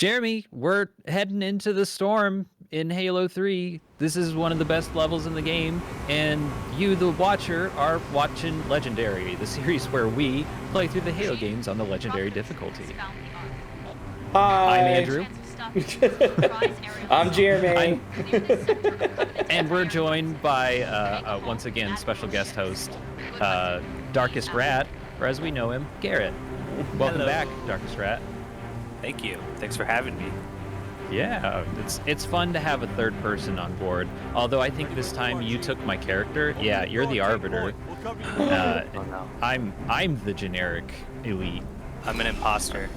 Jeremy, we're heading into the storm in Halo 3. This is one of the best levels in the game, and you, the watcher, are watching Legendary, the series where we play through the Halo games on the Legendary difficulty. Hi. I'm Andrew. I'm Jeremy. And we're joined by, once again, special guest host, Darkest Rat, or as we know him, Garrett. Welcome back, Darkest Rat. Thank you. Thanks for having me. Yeah, it's fun to have a third person on board. Although I think this time you took my character. Yeah, you're the Arbiter. I'm the generic elite. I'm an imposter.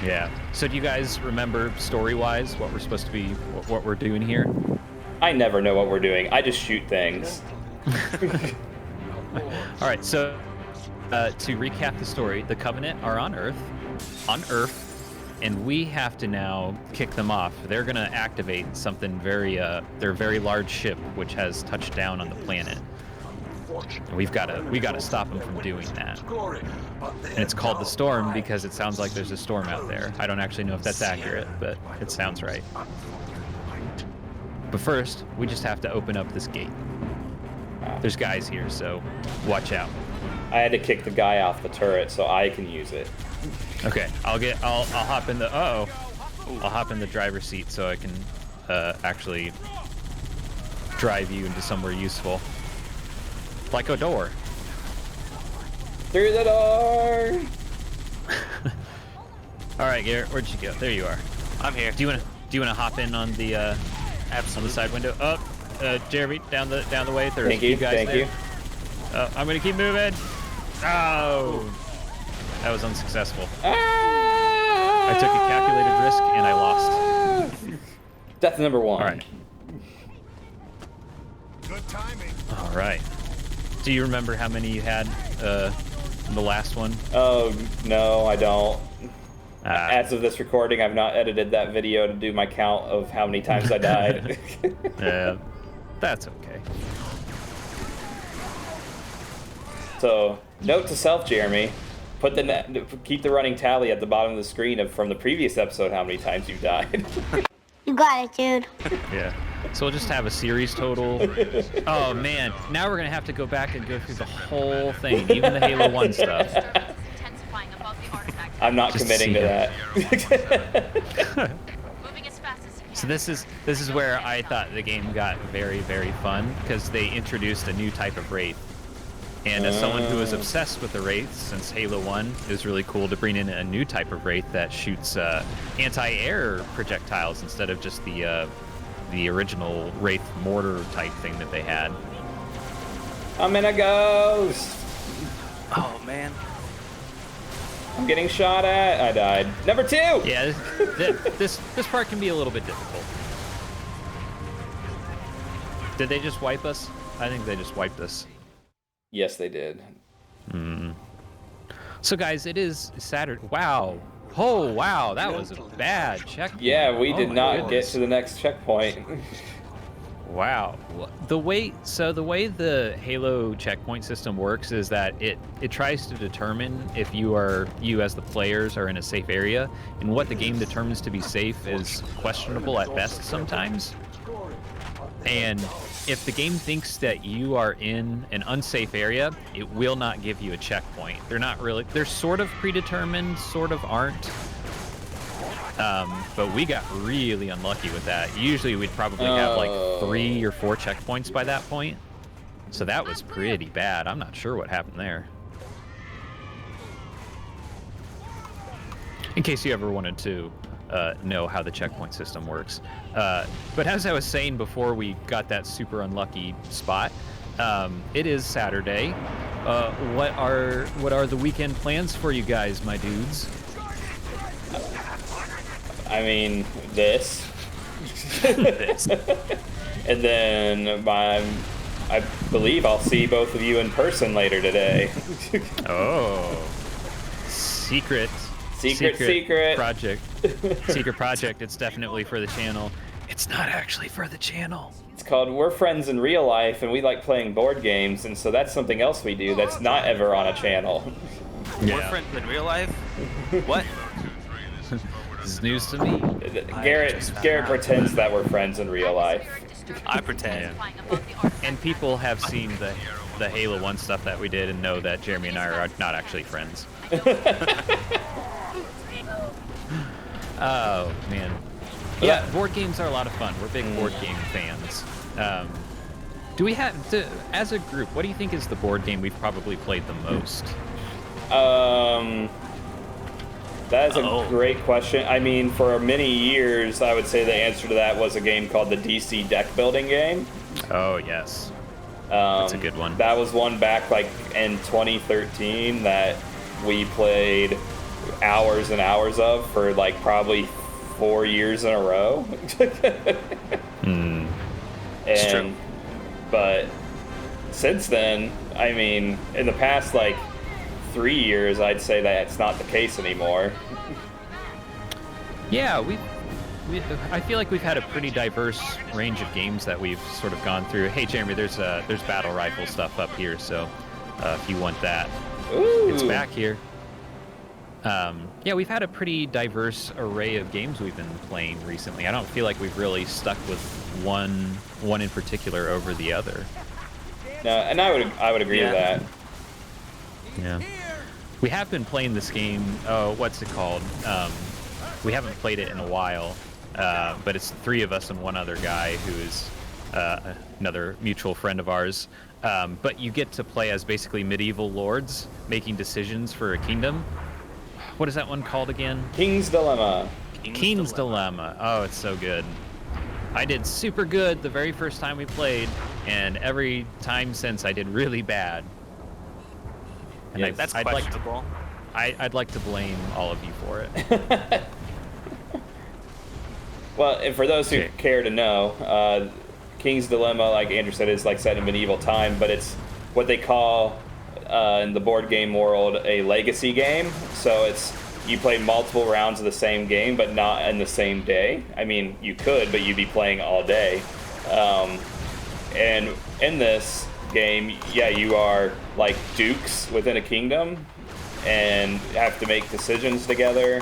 Yeah. So do you guys remember story-wise what we're supposed to be, what we're doing here? I never know what we're doing. I just shoot things. All right. So to recap the story, the Covenant are on Earth, and we have to now kick them off. They're gonna activate something their very large ship, which has touched down on the planet. And we gotta stop them from doing that. And it's called the Storm because it sounds like there's a storm out there. I don't actually know if that's accurate, but it sounds right. But first, we just have to open up this gate. There's guys here, so watch out. I had to kick the guy off the turret so I can use it. Okay, I'll hop in the I'll hop in the driver's seat so I can actually drive you into somewhere useful. Like a door. Through the door. All right, Garrett, where'd you go? There you are. I'm here. Do you wanna hop in on the on the side window? Jeremy, down the way. There's Thank you. guys Thank there. you. I'm gonna keep moving. Oh, that was unsuccessful. I took a calculated risk and I lost. Death number 1. All right. Good timing. All right. Do you remember how many you had in the last one? Oh, no, I don't. As of this recording, I've not edited that video to do my count of how many times I died. Yeah, that's okay. So, note to self, Jeremy. Keep the running tally at the bottom of the screen from the previous episode how many times you died. You got it, dude. Yeah. So we'll just have a series total. Oh man, now we're gonna have to go back and go through the whole thing, even the Halo 1 stuff. I'm not Just committing see to that. So this is where I thought the game got very, very fun because they introduced a new type of wraith. And as someone who is obsessed with the wraiths since Halo 1, it was really cool to bring in a new type of wraith that shoots anti-air projectiles instead of just the original wraith mortar type thing that they had. I'm in a ghost. Oh man. I'm getting shot at. I died. Number 2. Yeah, this part can be a little bit difficult. Did they just wipe us? I think they just wiped us. Yes, they did. So guys, it is Saturday. Wow. Oh wow, that was a bad checkpoint. Yeah, we did my not get goodness. to the next checkpoint. Wow. The way the Halo checkpoint system works is that it tries to determine if you as the players are in a safe area, and what the game determines to be safe is questionable at best sometimes. And if the game thinks that you are in an unsafe area, it will not give you a checkpoint. They're sort of predetermined, sort of aren't. But we got really unlucky with that. Usually we'd probably have like 3 or 4 checkpoints by that point. So that was pretty bad. I'm not sure what happened there. In case you ever wanted to know how the checkpoint system works. But as I was saying before we got that super unlucky spot, it is Saturday. What are the weekend plans for you guys, my dudes? I mean, this. This. And then I believe I'll see both of you in person later today. Oh, secret project. Secret project. It's definitely for the channel. It's not actually for the channel. It's called We're Friends in Real Life, and we like playing board games, and so that's something else we do that's not ever on a channel. We're friends in real life? What? This is news to me. Garrett pretends that we're friends in real life. I pretend. And people have seen the Halo 1 stuff that we did and know that Jeremy and I are not actually friends. Oh, man. Yeah, board games are a lot of fun. We're big board game fans. Do we have, as a group, what do you think is the board game we've probably played the most? That is a great question. I mean, for many years, I would say the answer to that was a game called the DC deck building game. Oh, yes. That's a good one. That was one back like in 2013 that we played hours and hours of for like probably 4 years in a row. It's true. But since then, I mean, in the past like 3 years, I'd say that's not the case anymore. Yeah, I feel like we've had a pretty diverse range of games that we've sort of gone through. Hey, Jeremy, there's battle rifle stuff up here, so if you want that, it's back here. Yeah, we've had a pretty diverse array of games we've been playing recently. I don't feel like we've really stuck with one in particular over the other. No, and I would agree with that. Yeah. We have been playing this game, what's it called? We haven't played it in a while, but it's 3 of us and one other guy who is another mutual friend of ours. But you get to play as basically medieval lords making decisions for a kingdom. What is that one called again? King's Dilemma. King's Dilemma. Oh, it's so good. I did super good the very first time we played, and every time since I did really bad. And Yes. That's questionable. I'd like to blame all of you for it. Well, and for those who care to know, King's Dilemma, like Andrew said, is like set in medieval time, but it's what they call in the board game world a legacy game. So it's you play multiple rounds of the same game, but not in the same day. I mean, you could, but you'd be playing all day. And in this game, yeah, you are like dukes within a kingdom and have to make decisions together.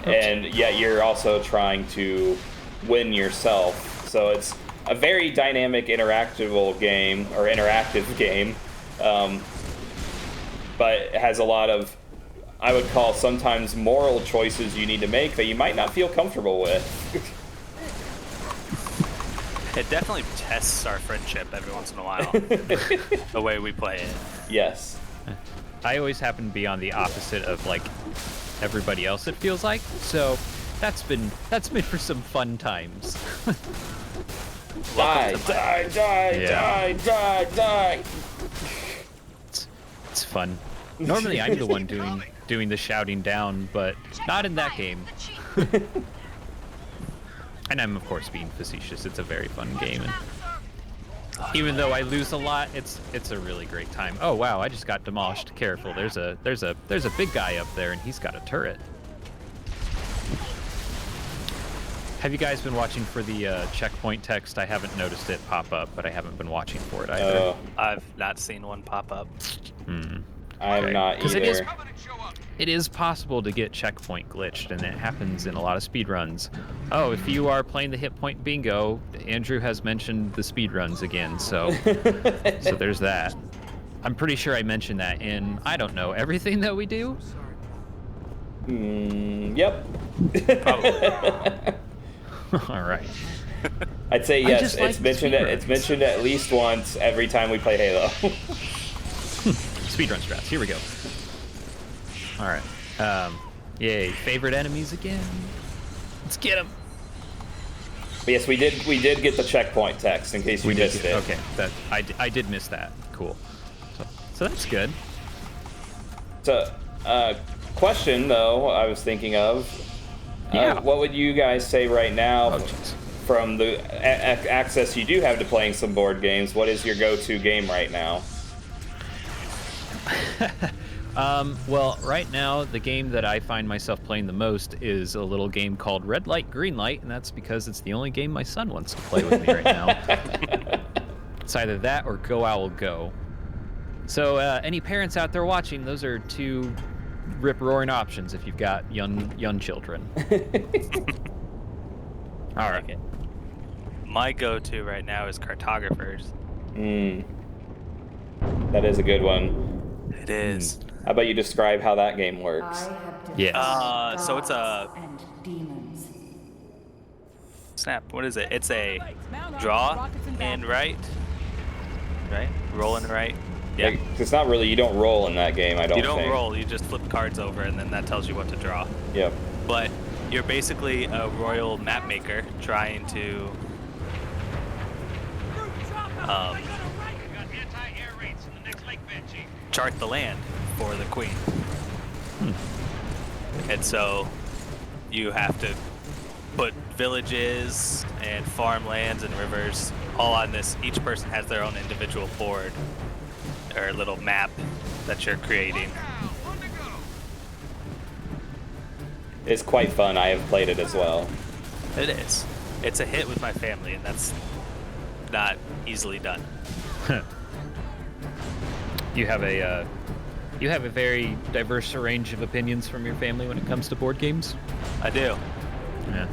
And yet you're also trying to win yourself. So it's a very dynamic, interactive game, but it has a lot of, I would call sometimes moral choices you need to make that you might not feel comfortable with. It definitely tests our friendship every once in a while, the way we play it. Yes. I always happen to be on the opposite of like everybody else, it feels like. So that's been for some fun times. Die. It's fun. Normally I'm the one doing the shouting down, but not in that game. And I'm of course being facetious. It's a very fun game, and even though I lose a lot, it's a really great time. Oh wow, I just got demolished. Careful, there's a big guy up there, and he's got a turret. Have you guys been watching for the checkpoint text? I haven't noticed it pop up, but I haven't been watching for it either. I've not seen one pop up. I'm not either. It is possible to get checkpoint glitched, and it happens in a lot of speedruns. Oh, if you are playing the HitPoint bingo, Andrew has mentioned the speedruns again, so there's that. I'm pretty sure I mentioned that in, I don't know, everything that we do? Yep. All right. I'd say yes. Like It's mentioned at least once every time we play Halo. Speedrun strats. Here we go. All right. Yay! Favorite enemies again. Let's get them. But yes, we did get the checkpoint text in case you missed it. Okay, I did miss that. Cool. So that's good. So, question though, I was thinking of. Yeah. What would you guys say right now, from the access you do have to playing some board games? What is your go-to game right now? Well, right now, the game that I find myself playing the most is a little game called Red Light, Green Light, and that's because it's the only game my son wants to play with me right now. It's either that or Go Owl Go. So, any parents out there watching, those are two rip-roaring options if you've got young children. All right. Okay. My go-to right now is Cartographers. That is a good one. It is. How about you describe how that game works? Yes. So it's a and demons. snap. What is it? It's a draw and right. Right? Roll and right. Yeah. Like, it's not really, you don't roll in that game, I don't You don't think. roll, you just flip cards over and then that tells you what to draw. Yep. But you're basically a royal map maker trying to chart the land for the queen. And so you have to put villages and farmlands and rivers all on this. Each person has their own individual board or little map that you're creating. It's quite fun. I have played it as well. It is. It's a hit with my family, and that's not easily done. You have a very diverse range of opinions from your family when it comes to board games. I do. Yeah.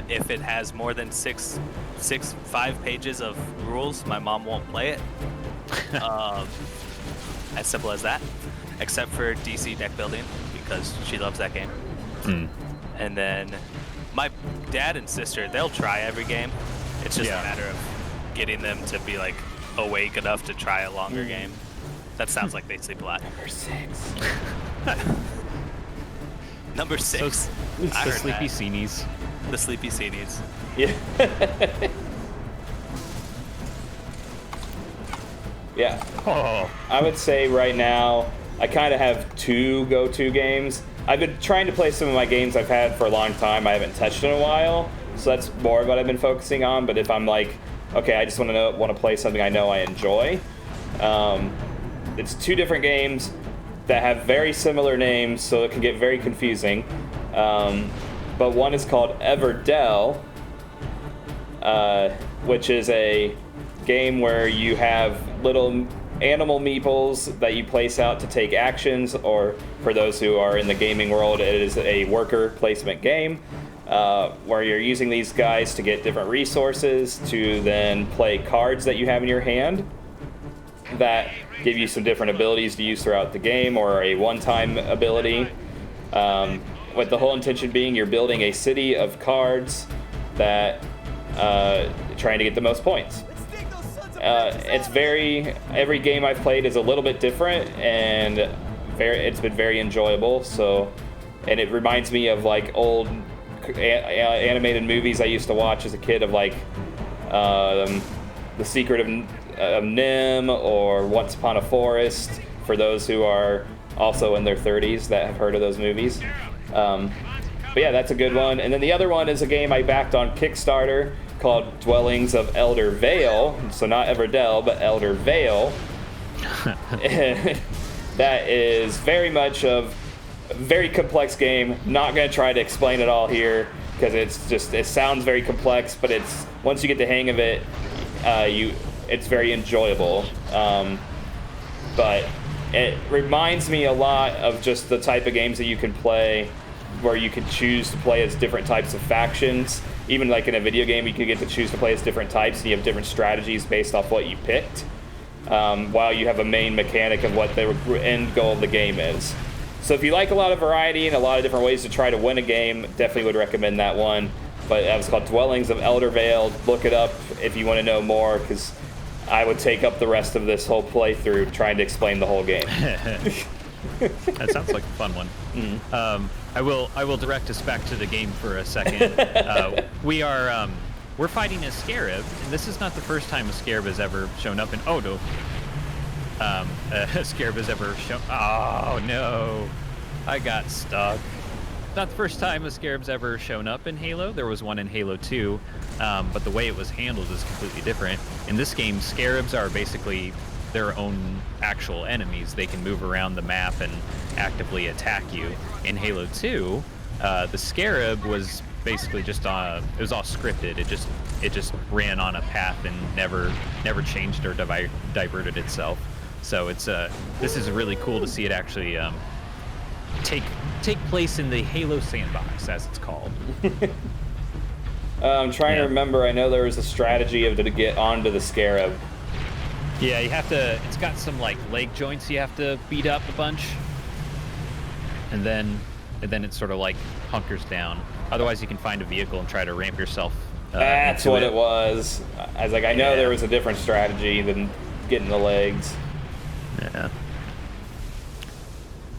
If it has more than 5 pages of rules, my mom won't play it. As simple as that. Except for DC deck building, because she loves that game. And then my dad and sister, they'll try every game. It's just a matter of getting them to be like awake enough to try a longer game. That sounds like they sleep a lot. Number 6. The I heard Sleepy that. Seenies. The Sleepy Seenies. Yeah. Yeah. Oh. I would say right now, I kind of have 2 go-to games. I've been trying to play some of my games I've had for a long time. I haven't touched in a while, so that's more what I've been focusing on. But if I'm like, okay, I just want to play something I know I enjoy, it's 2 different games that have very similar names, so it can get very confusing. But one is called Everdell, which is a game where you have little animal meeples that you place out to take actions, or for those who are in the gaming world, it is a worker placement game where you're using these guys to get different resources to then play cards that you have in your hand that give you some different abilities to use throughout the game, or a one-time ability, with the whole intention being you're building a city of cards that trying to get the most points. Every game I've played is a little bit different, and it's been very enjoyable. So, and it reminds me of like old animated movies I used to watch as a kid, of like The Secret of Nim or Once Upon a Forest, for those who are also in their 30s that have heard of those movies. But yeah, that's a good one. And then the other one is a game I backed on Kickstarter called Dwellings of Elder Vale. So not Everdell, but Elder Vale. That is very much of a very complex game. Not going to try to explain it all here, because it sounds very complex, but it's once you get the hang of it, it's very enjoyable. But it reminds me a lot of just the type of games that you can play where you can choose to play as different types of factions. Even like in a video game, you can get to choose to play as different types, and you have different strategies based off what you picked, while you have a main mechanic of what the end goal of the game is. So if you like a lot of variety and a lot of different ways to try to win a game, definitely would recommend that one. But that was called Dwellings of Elder Vale. Look it up if you want to know more, because I would take up the rest of this whole playthrough trying to explain the whole game. That sounds like a fun one. Mm-hmm. I will direct us back to the game for a second. We're fighting a scarab, and this is not the first time a scarab has ever shown up in Odo. A scarab has ever shown. Oh no, I got stuck. Not the first time a scarab's ever shown up in Halo. There was one in Halo 2, but the way it was handled is completely different. In this game, scarabs are basically their own actual enemies. They can move around the map and actively attack you. In Halo 2, the scarab was basically just it was all scripted. It just ran on a path and never changed or diverted itself. So this is really cool to see it actually take place in the Halo sandbox, as it's called. I'm trying to remember. I know there was a strategy of to get onto the Scarab. Yeah, you have to. It's got some like leg joints you have to beat up a bunch, and then it sort of like hunkers down. Otherwise, you can find a vehicle and try to ramp yourself. That's what it was. I was like, I know there was a different strategy than getting the legs. Yeah.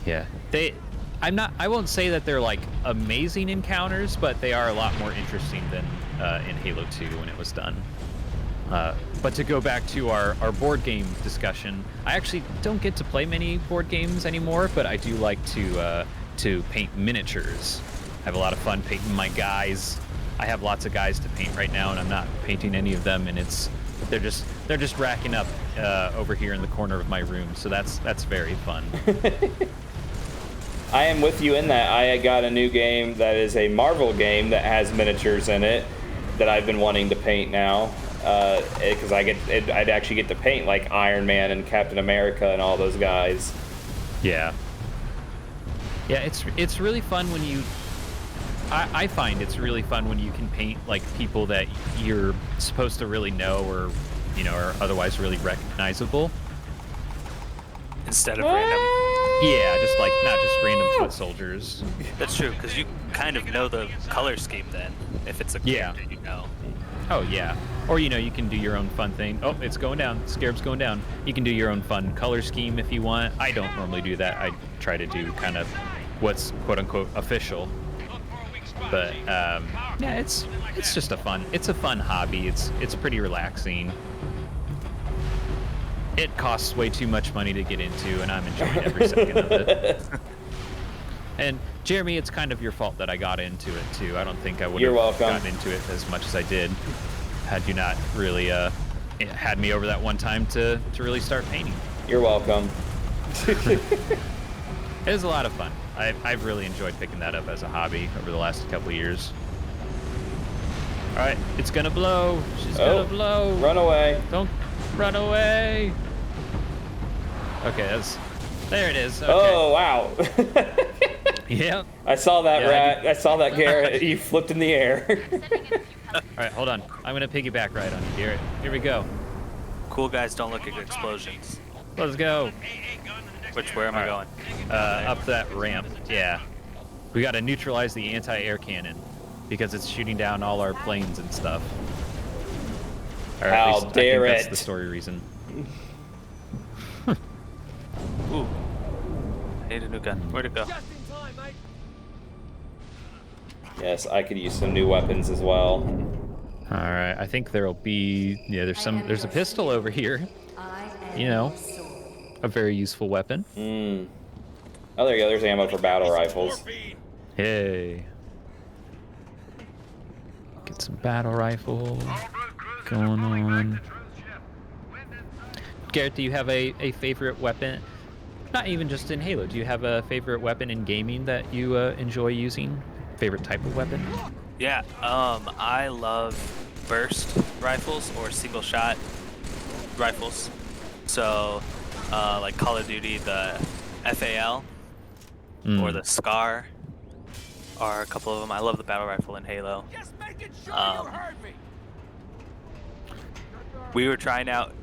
Yeah. I won't say that they're like amazing encounters, but they are a lot more interesting than in Halo 2 when it was done. But to go back to our board game discussion, I actually don't get to play many board games anymore, but I do like to paint miniatures. I have a lot of fun painting my guys. I have lots of guys to paint right now, and I'm not painting any of them, and they're just racking up over here in the corner of my room. So that's very fun. I am with you in that. I got a new game that is a Marvel game that has miniatures in it that I've been wanting to paint now, because I'd actually get to paint like Iron Man and Captain America and all those guys. Yeah. Yeah, it's really fun when you. I find it's really fun when you can paint like people that you're supposed to really know or are otherwise really recognizable. Instead of random. Yeah, just like not just random foot soldiers. That's true, because you kind of know the color scheme then, if it's a character you know. Oh yeah. Or you can do your own fun thing. Oh, it's going down. Scarab's going down. You can do your own fun color scheme if you want. I don't normally do that. I try to do kind of what's quote unquote official. But yeah, it's just a fun hobby. It's pretty relaxing. It costs way too much money to get into, and I'm enjoying every second of it. And Jeremy, it's kind of your fault that I got into it too. I don't think I would have gotten into it as much as I did had you not really had me over that one time to really start painting. You're welcome. It was a lot of fun. I've really enjoyed picking that up as a hobby over the last couple of years. All right, it's gonna blow. She's gonna blow. Run away. Don't run away. Okay, there it is. Okay. Oh, wow. Yep. I saw that rat. I saw that Garrett. You flipped in the air. All right, hold on. I'm going to piggyback right on you, Garrett. Here we go. Cool guys don't look at explosions. Let's go. Where am I going? Up that ramp. Yeah. We got to neutralize the anti-air cannon because it's shooting down all our planes and stuff. Or at least, dare I think it. that's the story reason. Ooh. I need a new gun. Where'd it go? Yes, I could use some new weapons as well. All right. I think there'll be there's a pistol over here. A very useful weapon. Oh, there you go. There's ammo for battle rifles. Hey. Get some battle rifles going on. Garrett, do you have a favorite weapon? Not even just in Halo. Do you have a favorite weapon in gaming that you enjoy using? Favorite type of weapon? Yeah, I love burst rifles or single shot rifles. So, like Call of Duty, the FAL or the SCAR are a couple of them. I love the battle rifle in Halo. We were trying out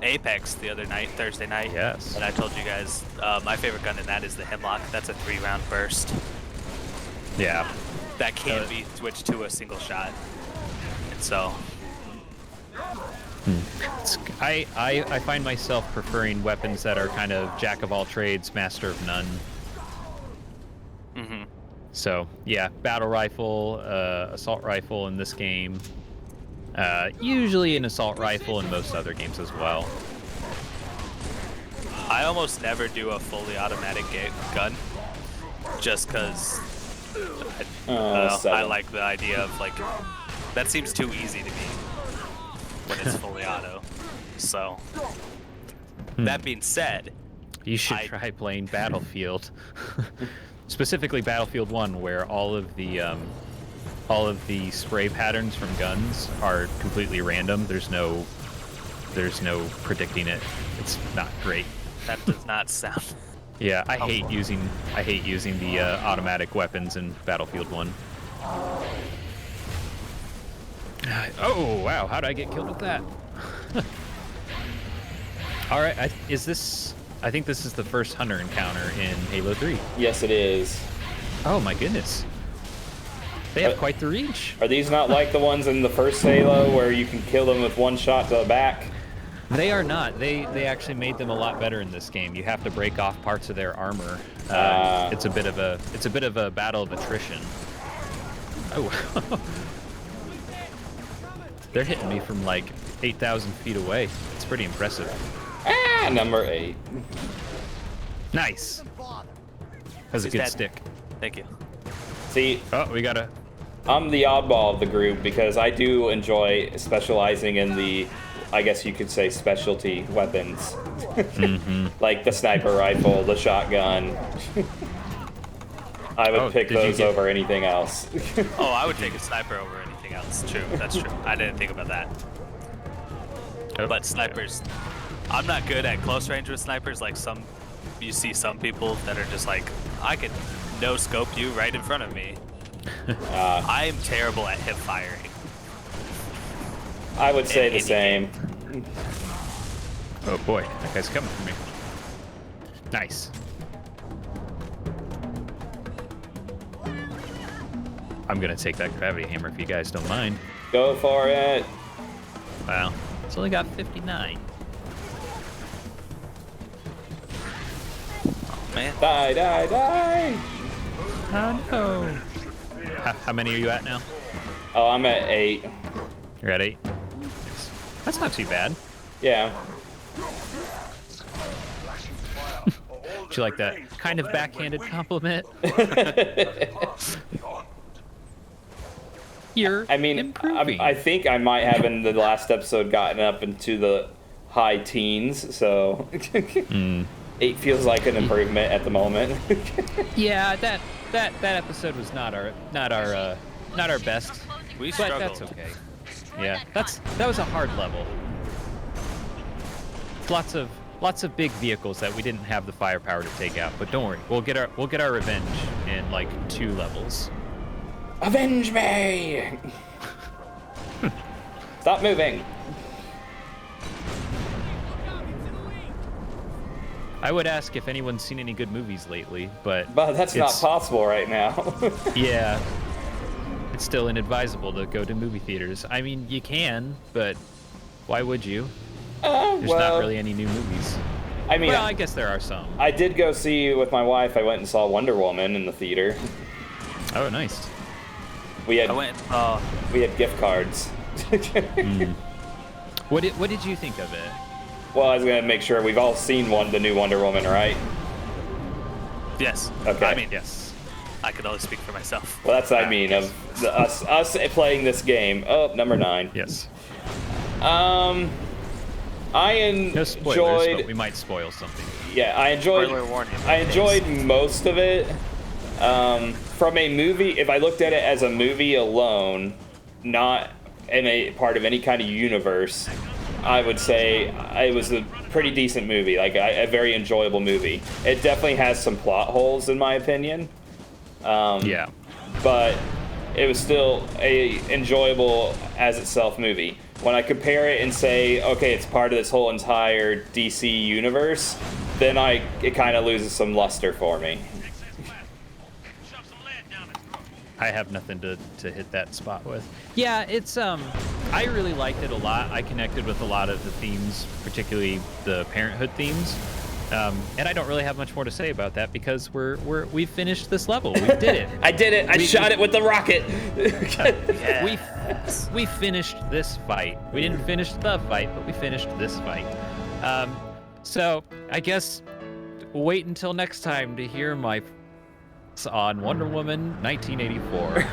Apex the other night, Thursday night. Yes. And I told you guys my favorite gun in that is the Hemlock. That's a 3-round burst. Yeah. That can be switched to a single shot. And so. I find myself preferring weapons that are kind of jack of all trades, master of none. Mm-hmm. So yeah, battle rifle, assault rifle in this game. Usually an assault rifle in most other games as well. I almost never do a fully automatic gun, just because I like the idea of like that seems too easy to me when it's fully auto. So that being said, you should try playing Battlefield, specifically Battlefield 1, where all of the spray patterns from guns are completely random. There's no predicting it. It's not great. That does not sound Yeah, I hate using the automatic weapons in Battlefield 1. Oh wow, how did I get killed with that? All right, I think this is the first hunter encounter in Halo 3. Yes, it is. Oh my goodness. They have quite the reach. Are these not like the ones in the first Halo where you can kill them with one shot to the back? They are not. They actually made them a lot better in this game. You have to break off parts of their armor. It's a bit of a battle of attrition. Oh. They're hitting me from like 8,000 feet away. It's pretty impressive. Number 8. Nice. That's a good stick. Thank you. See, we got a... I'm the oddball of the group because I do enjoy specializing in the, I guess you could say, specialty weapons. Like the sniper rifle, the shotgun. I would pick those over anything else. Oh, I would take a sniper over anything else. True, that's true. I didn't think about that. But snipers, I'm not good at close range with snipers. Like you see some people that are just like, I could no scope you right in front of me. I am terrible at hip firing. I would say the same. Oh boy, that guy's coming for me. Nice. I'm gonna take that gravity hammer if you guys don't mind. Go for it. Wow, it's only got 59. Oh man. Die, die, die! Oh no. How many are you at now? Oh, I'm at 8. You're at 8? That's not too bad. Yeah. Would you like that kind of backhanded compliment? You're improving. I think I might have in the last episode gotten up into the high teens, so 8 feels like an improvement at the moment. Yeah, that episode was not our best. We but struggled. that's okay. Yeah, that was a hard level. Lots of big vehicles that we didn't have the firepower to take out. But don't worry, we'll get our revenge in like 2 levels. Avenge me! Stop moving. I would ask if anyone's seen any good movies lately, but that's not possible right now. Yeah, it's still inadvisable to go to movie theaters. I mean, you can, but why would you? There's not really any new movies. I mean, well, I guess there are some. I did go see with my wife. I went and saw Wonder Woman in the theater. Oh, nice. We had gift cards. What did you think of it? Well, I was gonna make sure we've all seen the new Wonder Woman, right? Yes. Okay. I mean, Yes. I can only speak for myself. Well, that's what I mean of us playing this game. Oh, number 9. Yes. I No spoilers, enjoyed. but we might spoil something. Yeah, I enjoyed. Spoiler warning. I enjoyed most of it. From a movie, if I looked at it as a movie alone, not in a part of any kind of universe, I would say it was a pretty decent movie, like a very enjoyable movie. It definitely has some plot holes, in my opinion. Yeah. But it was still a enjoyable as itself movie. When I compare it and say, okay, it's part of this whole entire DC universe, then it kind of loses some luster for me. I have nothing to hit that spot with. Yeah, it's I really liked it a lot. I connected with a lot of the themes, particularly the Parenthood themes. And I don't really have much more to say about that because we've finished this level. We did it. I did it. I shot it with the rocket. We finished this fight. We didn't finish the fight, but we finished this fight. So I guess wait until next time to hear my on Wonder Woman 1984.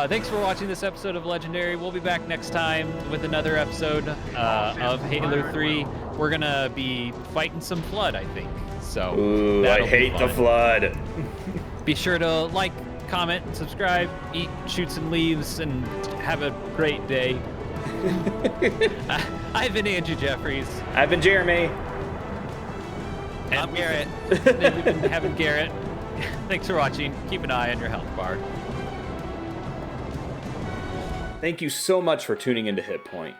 Thanks for watching this episode of Legendary. We'll be back next time with another episode of Halo 3. We're gonna be fighting some Flood, I think. So Ooh, I hate the Flood. Be sure to like, comment, and subscribe. Eat shoots and leaves, and have a great day. I've been Andrew Jeffries. I've been Jeremy. I'm Garrett. Then we've been having Garrett. Thanks for watching. Keep an eye on your health bar. Thank you so much for tuning into HitPoint.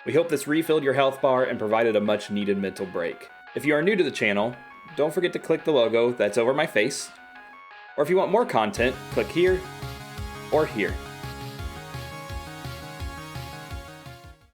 We hope this refilled your health bar and provided a much needed mental break. If you are new to the channel, don't forget to click the logo that's over my face. Or if you want more content, click here or here.